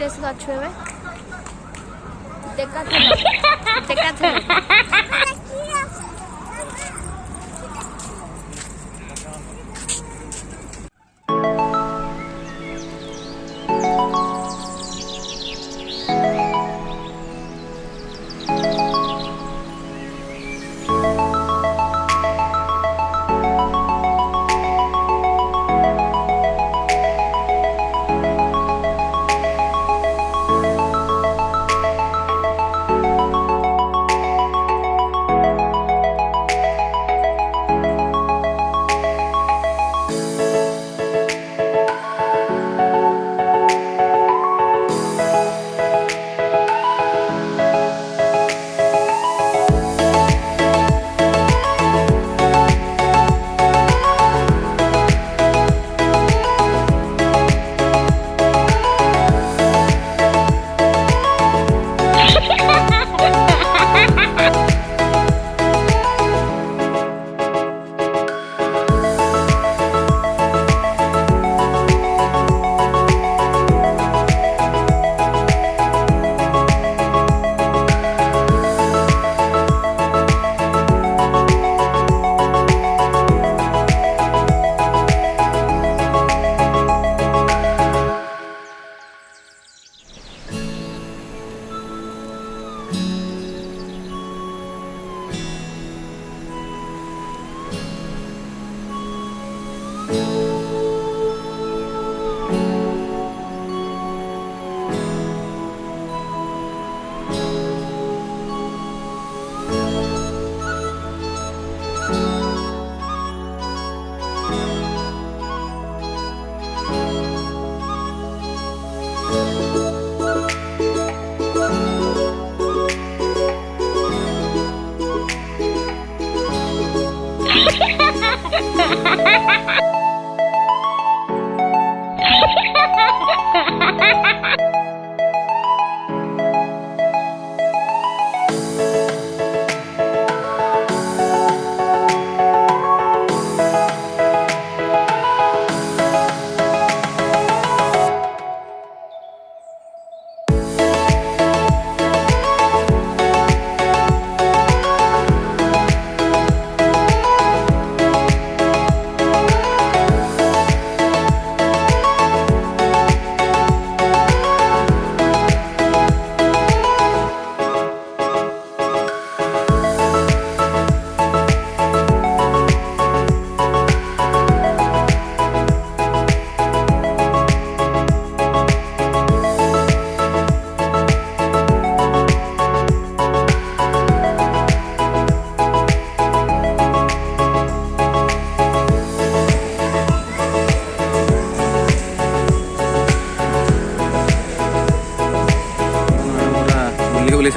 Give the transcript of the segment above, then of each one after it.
dress ଅଛୁ ଏବେ Decathlon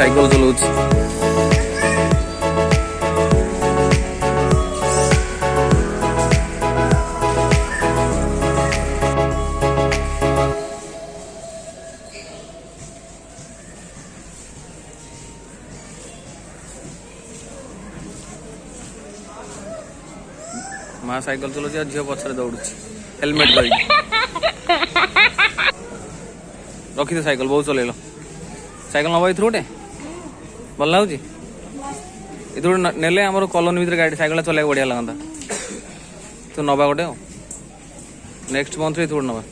cycle चलाउछ माँ साइकल चलाउछ झियो पछरे दौड़ुछ हेलमेट धरि रखी दे साइकल बहुत चलेलो साइकल नबा इथु गोटे भल लाଗୁଛି इथु नेले हमर कॉलोनी भीतर गाड़ी साइकल चलाय बढ़िया लगंता तू नबा गोटे नेक्स्ट मंथ रे इथु नबा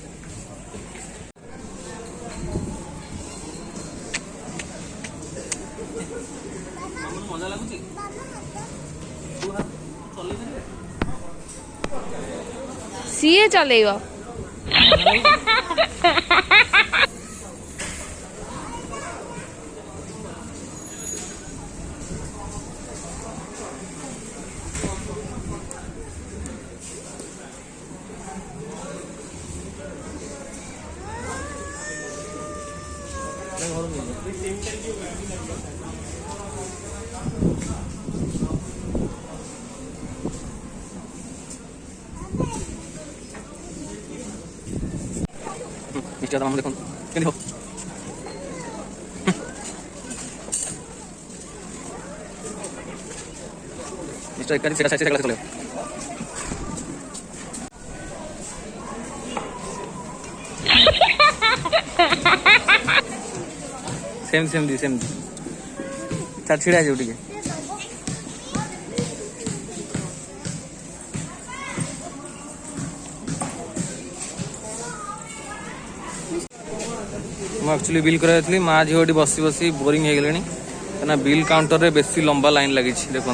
मजा लागुଛି सीए चलेगा मिस्टर हम देखो केनी हो मिस्टर एक सेटा साइड से चले सेमती सेमती सेमती चार छिड़ा जाऊ टिके ମୁଁ एक्चुअली बिल कराई माँ झील बसी बसी बोरिंग हो गले ना बिल काउंटर रे बेसी लंबा लाइन लगी देखो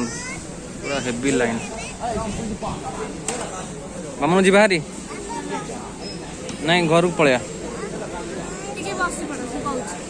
पूरा हेवी लाइन मामू जी बाहरी नहीं घर को पलैया ଟିକେ ବସି ପଡ଼ ସେ କହୁଛି